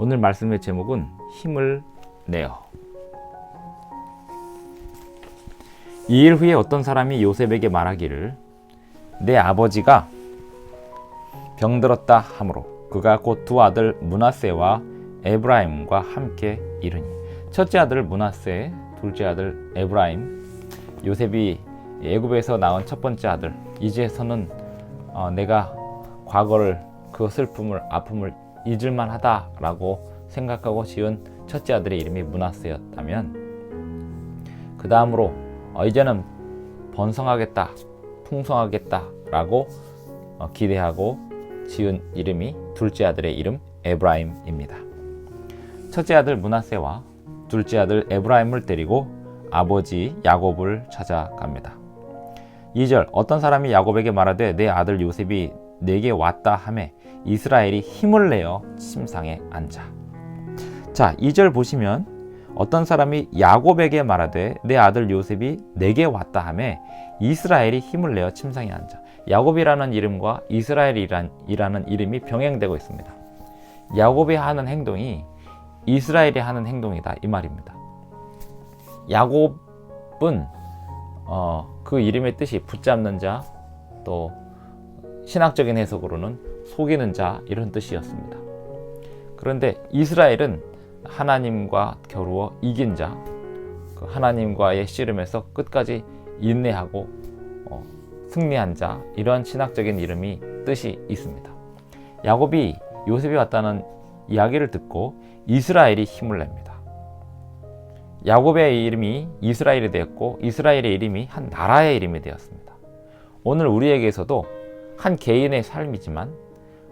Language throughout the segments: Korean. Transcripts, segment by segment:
오늘 말씀의 제목은 힘을 내어. 이 일 후에 어떤 사람이 요셉에게 말하기를 내 아버지가 병들었다 하므로 그가 곧 두 아들 므낫세와 에브라임과 함께 이르니. 첫째 아들 므낫세, 둘째 아들 에브라임. 요셉이 애굽에서 낳은 첫 번째 아들. 이제서는 내가 과거를, 그 슬픔을, 아픔을 잊을만 하다라고 생각하고 지은 첫째 아들의 이름이 므낫세였다면, 그 다음으로 이제는 번성하겠다, 풍성하겠다라고 기대하고 지은 이름이 둘째 아들의 이름 에브라임입니다. 첫째 아들 므낫세와 둘째 아들 에브라임을 데리고 아버지 야곱을 찾아갑니다. 2절, 어떤 사람이 야곱에게 말하되 내 아들 요셉이 내게 왔다 하매 이스라엘이 힘을 내어 침상에 앉아. 자, 2절 보시면 어떤 사람이 야곱에게 말하되 내 아들 요셉이 내게 왔다 하매 이스라엘이 힘을 내어 침상에 앉아. 야곱이라는 이름과 이스라엘이라는 이름이 병행되고 있습니다. 야곱이 하는 행동이 이스라엘이 하는 행동이다, 이 말입니다. 야곱은 그 이름의 뜻이 붙잡는 자, 또 신학적인 해석으로는 속이는 자, 이런 뜻이었습니다. 그런데 이스라엘은 하나님과 겨루어 이긴 자, 그 하나님과의 씨름에서 끝까지 인내하고 승리한 자, 이런 신학적인 뜻이 있습니다. 야곱이 요셉이 왔다는 이야기를 듣고 이스라엘이 힘을 냅니다. 야곱의 이름이 이스라엘이 되었고 이스라엘의 이름이 한 나라의 이름이 되었습니다. 오늘 우리에게서도 한 개인의 삶이지만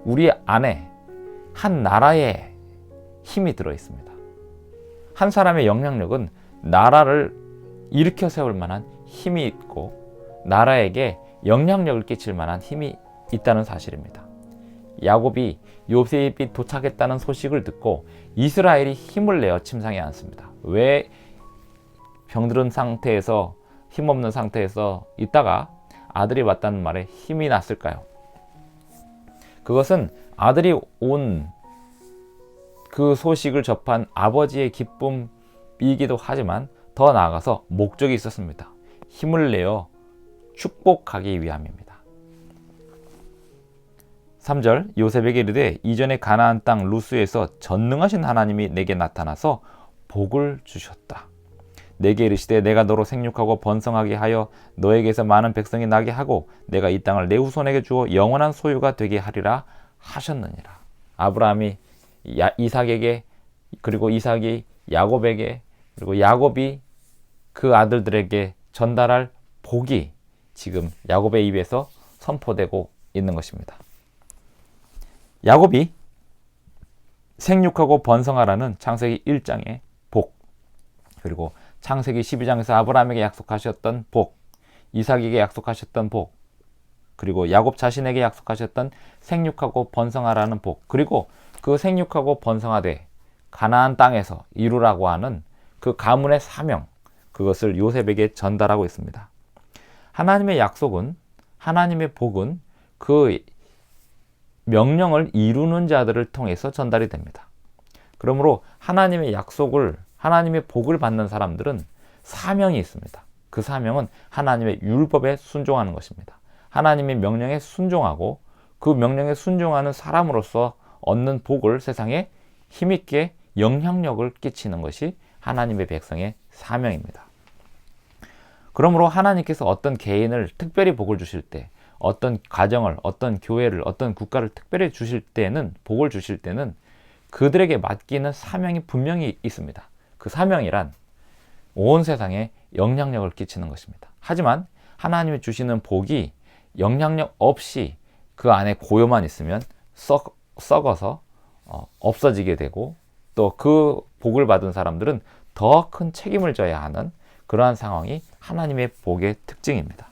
우리 안에 한 나라의 힘이 들어 있습니다. 한 사람의 영향력은 나라를 일으켜 세울 만한 힘이 있고 나라에게 영향력을 끼칠 만한 힘이 있다는 사실입니다. 야곱이 요셉이 도착했다는 소식을 듣고 이스라엘이 힘을 내어 침상에 앉습니다. 왜 병들은 상태에서, 힘없는 상태에서 있다가 아들이 왔다는 말에 힘이 났을까요? 그것은 아들이 온 그 소식을 접한 아버지의 기쁨이기도 하지만 더 나아가서 목적이 있었습니다. 힘을 내어 축복하기 위함입니다. 3절, 요셉에게 이르되 이전에 가나안 땅 루스에서 전능하신 하나님이 내게 나타나서 복을 주셨다. 내게 이르시되 내가 너로 생육하고 번성하게 하여 너에게서 많은 백성이 나게 하고 내가 이 땅을 내 후손에게 주어 영원한 소유가 되게 하리라 하셨느니라. 아브라함이 이삭에게, 그리고 이삭이 야곱에게, 그리고 야곱이 그 아들들에게 전달할 복이 지금 야곱의 입에서 선포되고 있는 것입니다. 야곱이 생육하고 번성하라는 창세기 1장의 복, 그리고 창세기 12장에서 아브라함에게 약속하셨던 복, 이삭에게 약속하셨던 복, 그리고 야곱 자신에게 약속하셨던 생육하고 번성하라는 복, 그리고 그 생육하고 번성하되 가나안 땅에서 이루라고 하는 그 가문의 사명, 그것을 요셉에게 전달하고 있습니다. 하나님의 약속은, 하나님의 복은 그 명령을 이루는 자들을 통해서 전달이 됩니다. 그러므로 하나님의 약속을, 하나님의 복을 받는 사람들은 사명이 있습니다. 그 사명은 하나님의 율법에 순종하는 것입니다. 하나님의 명령에 순종하고 그 명령에 순종하는 사람으로서 얻는 복을 세상에 힘있게 영향력을 끼치는 것이 하나님의 백성의 사명입니다. 그러므로 하나님께서 어떤 개인을 특별히 복을 주실 때, 어떤 가정을, 어떤 교회를, 어떤 국가를 특별히 주실 때는, 복을 주실 때는 그들에게 맡기는 사명이 분명히 있습니다. 그 사명이란 온 세상에 영향력을 끼치는 것입니다. 하지만 하나님이 주시는 복이 영향력 없이 그 안에 고요만 있으면 썩어서 없어지게 되고, 또 그 복을 받은 사람들은 더 큰 책임을 져야 하는 그러한 상황이 하나님의 복의 특징입니다.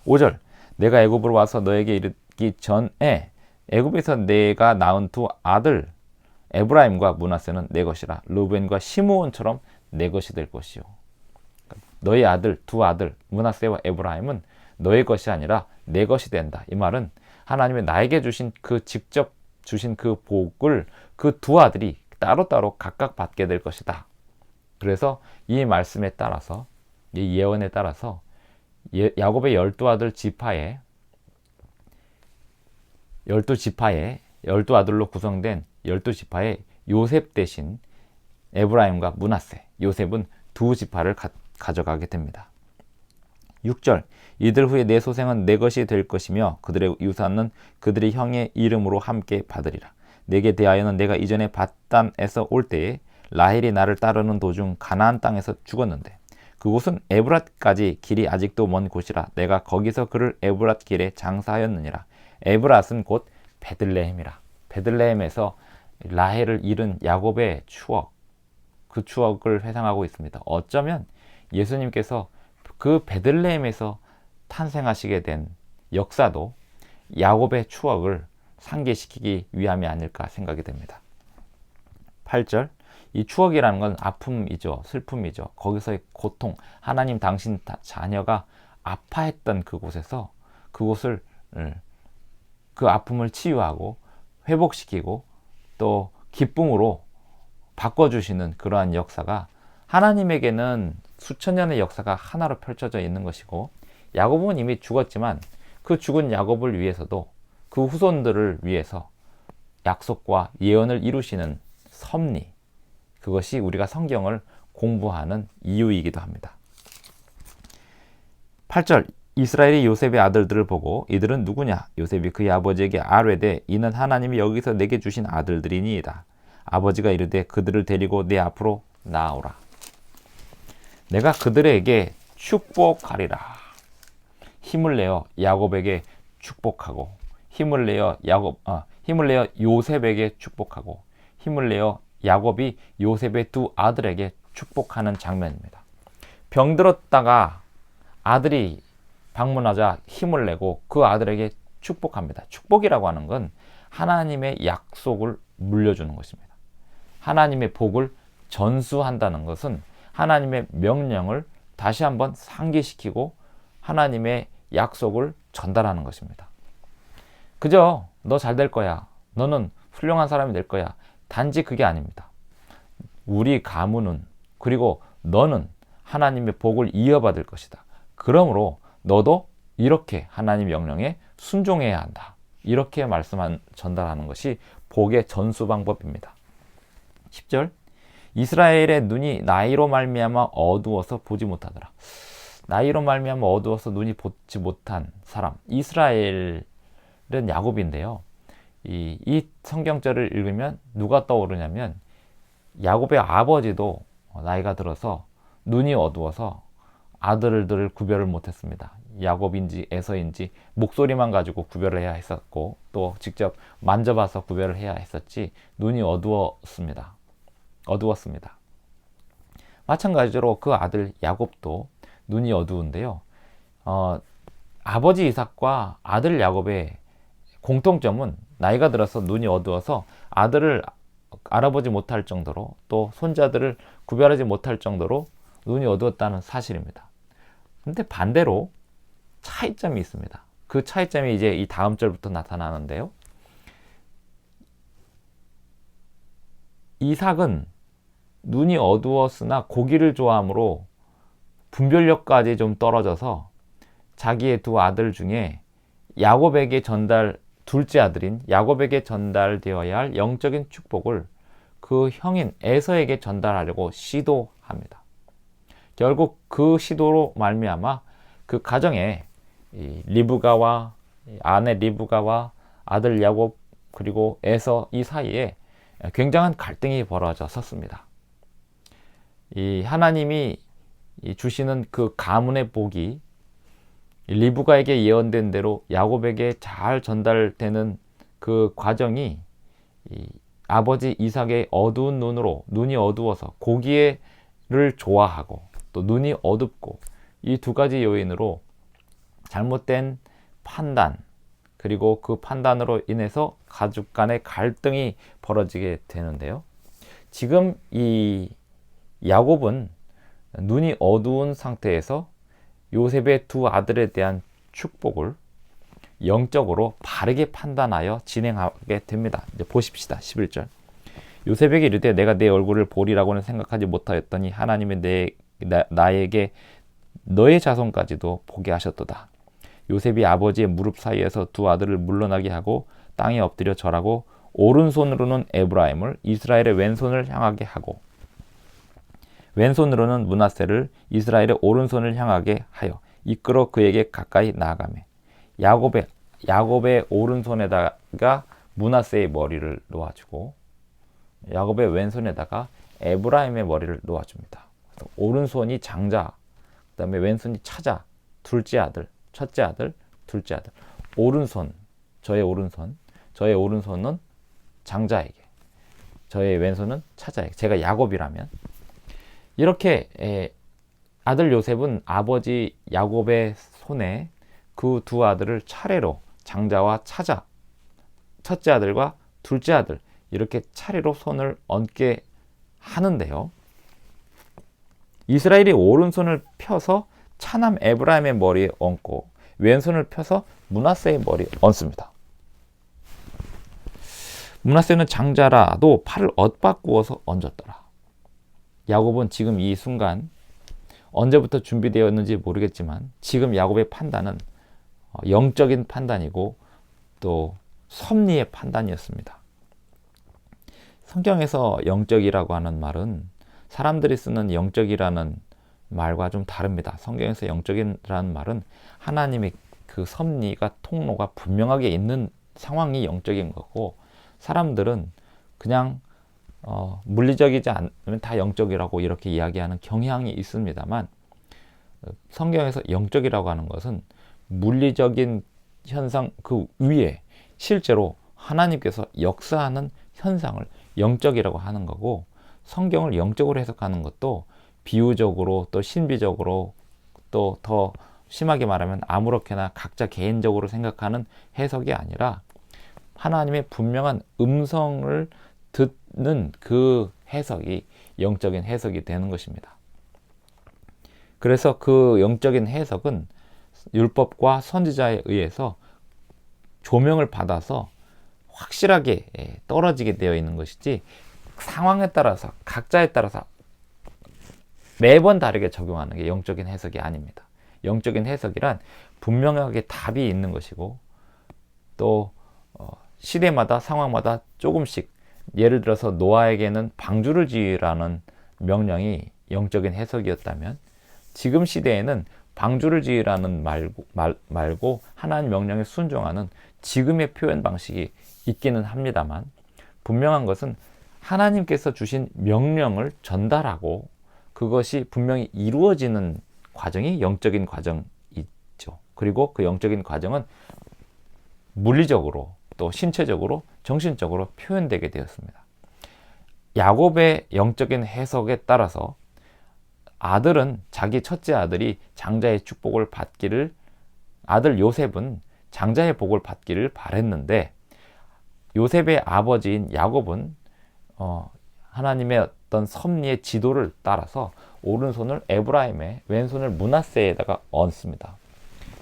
5절, 내가 애굽으로 와서 너에게 이르기 전에 애굽에서 내가 낳은 두 아들 에브라임과 므낫세는 내 것이라. 르우벤과 시므온처럼 내 것이 될 것이요. 너의 아들, 두 아들 므낫세와 에브라임은 너의 것이 아니라 내 것이 된다. 이 말은 하나님의 나에게 주신 그 직접 주신 그 복을 그 두 아들이 따로따로 각각 받게 될 것이다. 그래서 이 말씀에 따라서, 이 예언에 따라서 야곱의 12아들 지파에 12아들로 구성된 12지파에 요셉 대신 에브라임과 므낫세, 요셉은 두 지파를 가져가게 됩니다. 6절, 이들 후에 내 소생은 내 것이 될 것이며 그들의 유산은 그들의 형의 이름으로 함께 받으리라. 내게 대하여는 내가 이전에 밧단에서 올 때에 라헬이 나를 따르는 도중 가나안 땅에서 죽었는데 그곳은 에브랏까지 길이 아직도 먼 곳이라 내가 거기서 그를 에브랏 길에 장사하였느니라. 에브랏은 곧 베들레헴이라. 베들레헴에서 라헬을 잃은 야곱의 추억, 그 추억을 회상하고 있습니다. 어쩌면 예수님께서 그 베들레헴에서 탄생하시게 된 역사도 야곱의 추억을 상기시키기 위함이 아닐까 생각이 됩니다. 8절, 이 추억이라는 건 아픔이죠. 슬픔이죠. 거기서의 고통, 하나님 당신 자녀가 아파했던 그곳에서 그곳을, 그 아픔을 치유하고 회복시키고 또 기쁨으로 바꿔주시는 그러한 역사가 하나님에게는 수천 년의 역사가 하나로 펼쳐져 있는 것이고, 야곱은 이미 죽었지만 그 죽은 야곱을 위해서도 그 후손들을 위해서 약속과 예언을 이루시는 섭리, 그것이 우리가 성경을 공부하는 이유이기도 합니다. 8절, 이스라엘이 요셉의 아들들을 보고 이들은 누구냐? 요셉이 그의 아버지에게 아뢰되 이는 하나님이 여기서 내게 주신 아들들이니이다. 아버지가 이르되 그들을 데리고 내 앞으로 나아오라. 내가 그들에게 축복하리라. 힘을 내어 야곱에게 축복하고, 힘을 내어 요셉에게 축복하고, 힘을 내어 야곱이 요셉의 두 아들에게 축복하는 장면입니다. 병들었다가 아들이 방문하자 힘을 내고 그 아들에게 축복합니다. 축복이라고 하는 건 하나님의 약속을 물려주는 것입니다. 하나님의 복을 전수한다는 것은 하나님의 명령을 다시 한번 상기시키고 하나님의 약속을 전달하는 것입니다. 그저 너 잘 될 거야, 너는 훌륭한 사람이 될 거야, 단지 그게 아닙니다. 우리 가문은, 그리고 너는 하나님의 복을 이어받을 것이다. 그러므로 너도 이렇게 하나님 명령에 순종해야 한다. 이렇게 전달하는 것이 복의 전수 방법입니다. 10절, 이스라엘의 눈이 나이로 말미암아 어두워서 보지 못하더라. 나이로 말미암아 어두워서 눈이 보지 못한 사람, 이스라엘은 야곱인데요. 이 성경절을 읽으면 누가 떠오르냐면 야곱의 아버지도 나이가 들어서 눈이 어두워서 아들들을 구별을 못했습니다. 야곱인지 에서인지 목소리만 가지고 구별을 해야 했었고, 또 직접 만져봐서 구별을 해야 했었지 눈이 어두웠습니다. 마찬가지로 그 아들 야곱도 눈이 어두운데요. 아버지 이삭과 아들 야곱의 공통점은 나이가 들어서 눈이 어두워서 아들을 알아보지 못할 정도로, 또 손자들을 구별하지 못할 정도로 눈이 어두웠다는 사실입니다. 근데 반대로 차이점이 있습니다. 그 차이점이 이제 이 다음 절부터 나타나는데요. 이삭은 눈이 어두웠으나 고기를 좋아하므로 분별력까지 좀 떨어져서 자기의 두 아들 중에 야곱에게 둘째 아들인 야곱에게 전달되어야 할 영적인 축복을 그 형인 에서에게 전달하려고 시도합니다. 결국 그 시도로 말미암아 그 가정에 리브가와 아내 리브가와 아들 야곱 그리고 에서 이 사이에 굉장한 갈등이 벌어져 섰습니다. 이 하나님이 주시는 그 가문의 복이 리브가에게 예언된 대로 야곱에게 잘 전달되는 그 과정이 아버지 이삭의 어두운 눈이 어두워서 고기를 좋아하고 또 눈이 어둡고, 이 두 가지 요인으로 잘못된 판단, 그리고 그 판단으로 인해서 가족 간의 갈등이 벌어지게 되는데요. 지금 이 야곱은 눈이 어두운 상태에서 요셉의 두 아들에 대한 축복을 영적으로 바르게 판단하여 진행하게 됩니다. 이제 보십시다. 11절. 요셉에게 이르되 내가 내 얼굴을 보리라고는 생각하지 못하였더니 하나님이 나에게 너의 자손까지도 보게 하셨도다. 요셉이 아버지의 무릎 사이에서 두 아들을 물러나게 하고 땅에 엎드려 절하고 오른손으로는 에브라임을 이스라엘의 왼손을 향하게 하고 왼손으로는 므낫세를 이스라엘의 오른손을 향하게 하여 이끌어 그에게 가까이 나아가매 야곱의 오른손에다가 므낫세의 머리를 놓아주고 야곱의 왼손에다가 에브라임의 머리를 놓아줍니다. 그래서 오른손이 장자, 그 다음에 왼손이 차자, 둘째 아들, 첫째 아들, 둘째 아들. 오른손, 저의 오른손은 장자에게, 저의 왼손은 차자에게. 제가 야곱이라면 이렇게 아들 요셉은 아버지 야곱의 손에 그 두 아들을 차례로 장자와 차자, 첫째 아들과 둘째 아들 이렇게 차례로 손을 얹게 하는데요. 이스라엘이 오른손을 펴서 차남 에브라임의 머리에 얹고 왼손을 펴서 므낫세의 머리에 얹습니다. 므낫세는 장자라도 팔을 엇바꾸어서 얹었더라. 야곱은 지금 이 순간 언제부터 준비되었는지 모르겠지만 지금 야곱의 판단은 영적인 판단이고 또 섭리의 판단이었습니다. 성경에서 영적이라고 하는 말은 사람들이 쓰는 영적이라는 말과 좀 다릅니다. 성경에서 영적이라는 말은 하나님의 그 섭리가 통로가 분명하게 있는 상황이 영적인 거고 사람들은 그냥 물리적이지 않으면 다 영적이라고 이렇게 이야기하는 경향이 있습니다만 성경에서 영적이라고 하는 것은 물리적인 현상 그 위에 실제로 하나님께서 역사하는 현상을 영적이라고 하는 거고 성경을 영적으로 해석하는 것도 비유적으로 또 신비적으로 또 더 심하게 말하면 아무렇게나 각자 개인적으로 생각하는 해석이 아니라 하나님의 분명한 음성을 듣는 그 해석이 영적인 해석이 되는 것입니다. 그래서 그 영적인 해석은 율법과 선지자에 의해서 조명을 받아서 확실하게 떨어지게 되어 있는 것이지 상황에 따라서 각자에 따라서 매번 다르게 적용하는 게 영적인 해석이 아닙니다. 영적인 해석이란 분명하게 답이 있는 것이고 또 시대마다 상황마다 조금씩 예를 들어서 노아에게는 방주를 지으라는 명령이 영적인 해석이었다면 지금 시대에는 방주를 지으라는 말고 하나님 명령에 순종하는 지금의 표현 방식이 있기는 합니다만 분명한 것은 하나님께서 주신 명령을 전달하고 그것이 분명히 이루어지는 과정이 영적인 과정이죠. 그리고 그 영적인 과정은 물리적으로 또 신체적으로 정신적으로 표현되게 되었습니다. 야곱의 영적인 해석에 따라서 아들은 자기 첫째 아들이 장자의 축복을 받기를 아들 요셉은 장자의 복을 받기를 바랬는데 요셉의 아버지인 야곱은 하나님의 어떤 섭리의 지도를 따라서 오른손을 에브라임에 왼손을 므낫세에다가 얹습니다.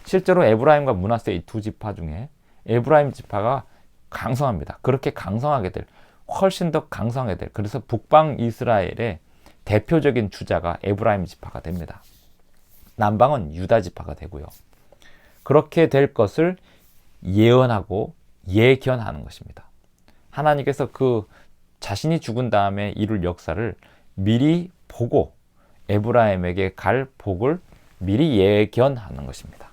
실제로 에브라임과 므낫세 이 두 지파 중에 에브라임 지파가 강성합니다. 그렇게 강성하게 될 훨씬 더 강성하게 될 그래서 북방 이스라엘의 대표적인 주자가 에브라임 지파가 됩니다. 남방은 유다 지파가 되고요. 그렇게 될 것을 예언하고 예견하는 것입니다. 하나님께서 그 자신이 죽은 다음에 이룰 역사를 미리 보고 에브라임에게 갈 복을 미리 예견하는 것입니다.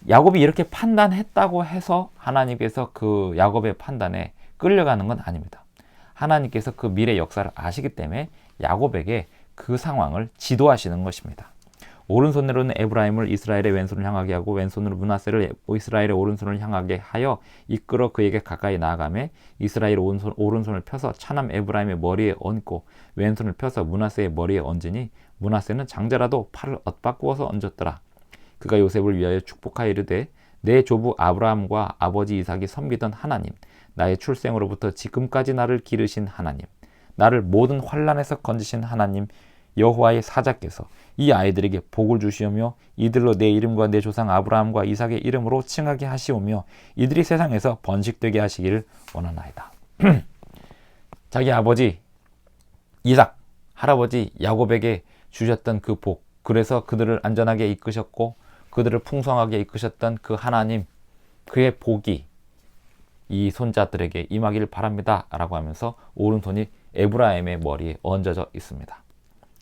야곱이 이렇게 판단했다고 해서 하나님께서 그 야곱의 판단에 끌려가는 건 아닙니다. 하나님께서 그 미래 역사를 아시기 때문에 야곱에게 그 상황을 지도하시는 것입니다. 오른손으로는 에브라임을 이스라엘의 왼손을 향하게 하고 왼손으로 므낫세를 이스라엘의 오른손을 향하게 하여 이끌어 그에게 가까이 나아가매 이스라엘 오른손을 펴서 차남 에브라임의 머리에 얹고 왼손을 펴서 므낫세의 머리에 얹으니 므낫세는 장자라도 팔을 엇바꾸어서 얹었더라. 그가 요셉을 위하여 축복하여 이르되 내 조부 아브라함과 아버지 이삭이 섬기던 하나님 나의 출생으로부터 지금까지 나를 기르신 하나님 나를 모든 환난에서 건지신 하나님 여호와의 사자께서 이 아이들에게 복을 주시오며 이들로 내 이름과 내 조상 아브라함과 이삭의 이름으로 칭하게 하시오며 이들이 세상에서 번식되게 하시기를 원하나이다. 자기 아버지 이삭, 할아버지 야곱에게 주셨던 그 복, 그래서 그들을 안전하게 이끄셨고 그들을 풍성하게 이끄셨던 그 하나님, 그의 복이 이 손자들에게 임하기를 바랍니다 라고 하면서 오른손이 에브라임의 머리에 얹어져 있습니다.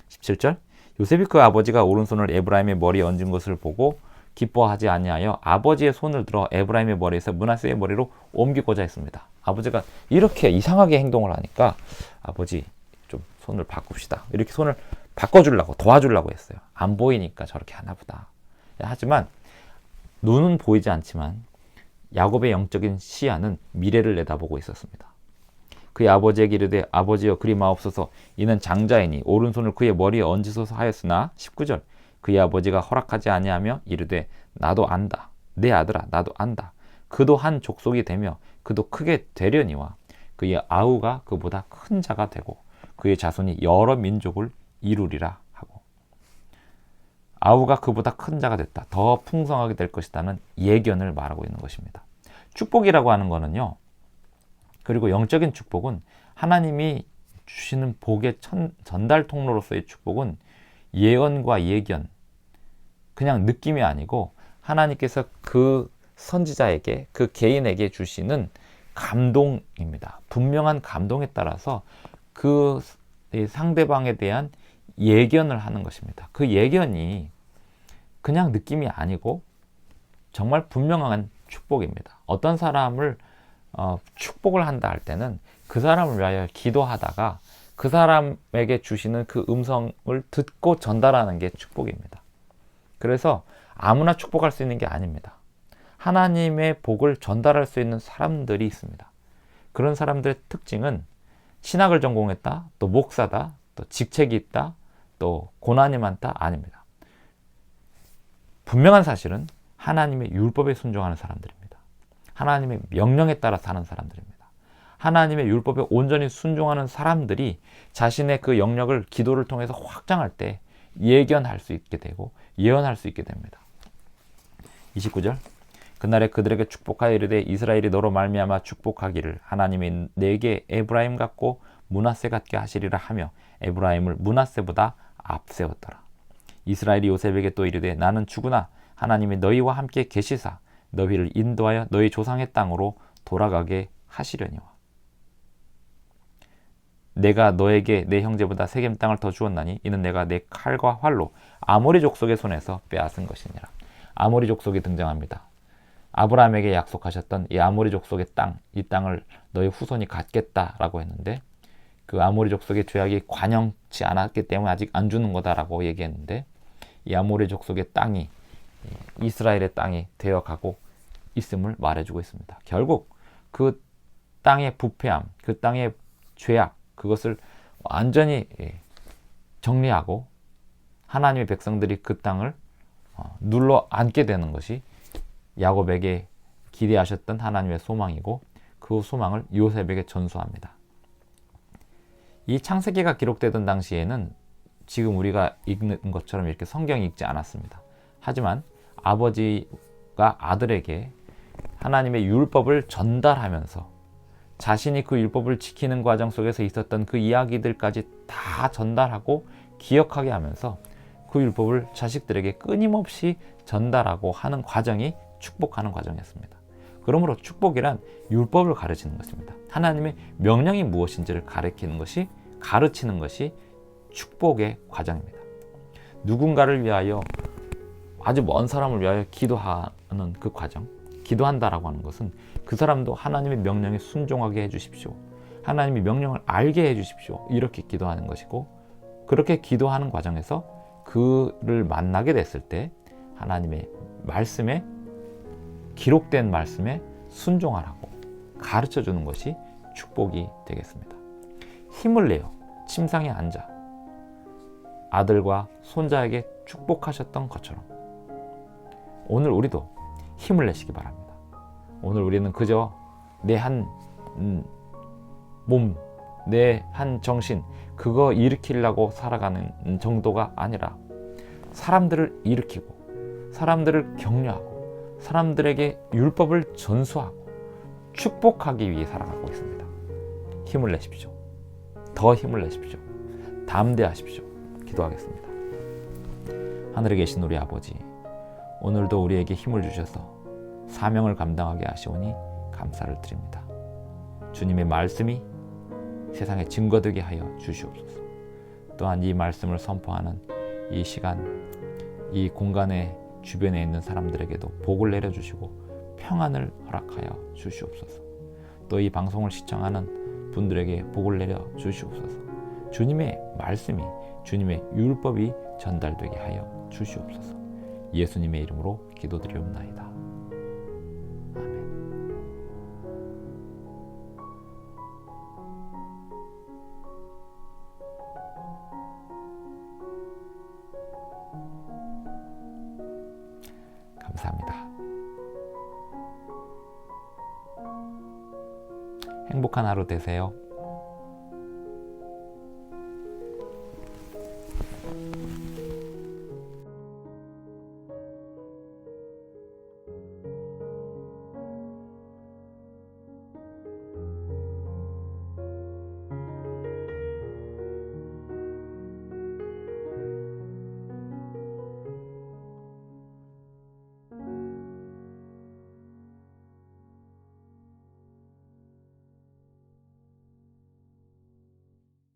17절, 요셉이 그 아버지가 오른손을 에브라임의 머리에 얹은 것을 보고 기뻐하지 아니하여 아버지의 손을 들어 에브라임의 머리에서 므낫세의 머리로 옮기고자 했습니다. 아버지가 이렇게 이상하게 행동을 하니까 아버지 좀 손을 바꿉시다, 이렇게 손을 바꿔주려고, 도와주려고 했어요. 안 보이니까 저렇게 하나 보다. 하지만 눈은 보이지 않지만 야곱의 영적인 시야는 미래를 내다보고 있었습니다. 그의 아버지에게 이르되 아버지여 그리 마옵소서, 이는 장자이니 오른손을 그의 머리에 얹으소서 하였으나 19절, 그의 아버지가 허락하지 아니하며 이르되 나도 안다, 내 아들아 나도 안다, 그도 한 족속이 되며 그도 크게 되려니와 그의 아우가 그보다 큰 자가 되고 그의 자손이 여러 민족을 이루리라 하고, 아우가 그보다 큰 자가 됐다, 더 풍성하게 될 것이다는 예견을 말하고 있는 것입니다. 축복이라고 하는 거는요, 그리고 영적인 축복은 하나님이 주시는 복의 전달 통로로서의 축복은 예언과 예견, 그냥 느낌이 아니고 하나님께서 그 선지자에게, 그 개인에게 주시는 감동입니다. 분명한 감동에 따라서 그 상대방에 대한 예견을 하는 것입니다. 그 예견이 그냥 느낌이 아니고 정말 분명한 축복입니다. 어떤 사람을 축복을 한다 할 때는 그 사람을 위하여 기도하다가 그 사람에게 주시는 그 음성을 듣고 전달하는 게 축복입니다. 그래서 아무나 축복할 수 있는 게 아닙니다. 하나님의 복을 전달할 수 있는 사람들이 있습니다. 그런 사람들의 특징은 신학을 전공했다, 또 목사다, 또 직책이 있다, 또 고난이 많다, 아닙니다. 분명한 사실은 하나님의 율법에 순종하는 사람들입니다. 하나님의 명령에 따라 사는 사람들입니다. 하나님의 율법에 온전히 순종하는 사람들이 자신의 그 영역을 기도를 통해서 확장할 때 예견할 수 있게 되고 예언할 수 있게 됩니다. 29절, 그날에 그들에게 축복하여 이르되 이스라엘이 너로 말미암아 축복하기를 하나님이 내게 에브라임 같고 므낫세 같게 하시리라 하며 에브라임을 므낫세보다 앞세웠더라. 이스라엘이 요셉에게 또 이르되 나는 주구나 하나님이 너희와 함께 계시사 너희를 인도하여 너희 조상의 땅으로 돌아가게 하시려니와 내가 너에게 내 형제보다 세겜 땅을 더 주었나니 이는 내가 내 칼과 활로 아모리 족속의 손에서 빼앗은 것이니라. 아모리 족속이 등장합니다. 아브라함에게 약속하셨던 이 아모리 족속의 땅, 이 땅을 너희 후손이 갖겠다라고 했는데 그 아모리 족속의 죄악이 관영치 않았기 때문에 아직 안 주는 거다라고 얘기했는데 이 아모리 족속의 땅이 이스라엘의 땅이 되어가고 있음을 말해주고 있습니다. 결국 그 땅의 부패함, 그 땅의 죄악, 그것을 완전히 정리하고 하나님의 백성들이 그 땅을 눌러 앉게 되는 것이 야곱에게 기대하셨던 하나님의 소망이고 그 소망을 요셉에게 전수합니다. 이 창세기가 기록되던 당시에는 지금 우리가 읽는 것처럼 이렇게 성경이 읽지 않았습니다. 하지만 아버지가 아들에게 하나님의 율법을 전달하면서 자신이 그 율법을 지키는 과정 속에서 있었던 그 이야기들까지 다 전달하고 기억하게 하면서 그 율법을 자식들에게 끊임없이 전달하고 하는 과정이 축복하는 과정이었습니다. 그러므로 축복이란 율법을 가르치는 것입니다. 하나님의 명령이 무엇인지를 가르치는 것이 축복의 과정입니다. 누군가를 위하여, 아주 먼 사람을 위하여 기도하는 그 과정, 기도한다라고 하는 것은 그 사람도 하나님의 명령에 순종하게 해주십시오, 하나님의 명령을 알게 해주십시오, 이렇게 기도하는 것이고, 그렇게 기도하는 과정에서 그를 만나게 됐을 때 하나님의 말씀에, 기록된 말씀에 순종하라고 가르쳐주는 것이 축복이 되겠습니다. 힘을 내어 침상에 앉아 아들과 손자에게 축복하셨던 것처럼 오늘 우리도 힘을 내시기 바랍니다. 오늘 우리는 그저 내 한 몸, 내 한 정신, 그거 일으키려고 살아가는 정도가 아니라 사람들을 일으키고 사람들을 격려하고 사람들에게 율법을 전수하고 축복하기 위해 살아가고 있습니다. 힘을 내십시오. 더 힘을 내십시오. 담대하십시오. 기도하겠습니다. 하늘에 계신 우리 아버지, 오늘도 우리에게 힘을 주셔서 사명을 감당하게 하시오니 감사를 드립니다. 주님의 말씀이 세상에 증거되게 하여 주시옵소서. 또한 이 말씀을 선포하는 이 시간, 이 공간의 주변에 있는 사람들에게도 복을 내려주시고 평안을 허락하여 주시옵소서. 또 이 방송을 시청하는 분들에게 복을 내려 주시옵소서. 주님의 말씀이, 주님의 율법이 전달되게 하여 주시옵소서. 예수님의 이름으로 기도드리옵나이다. 아멘. 감사합니다. 행복한 하루 되세요.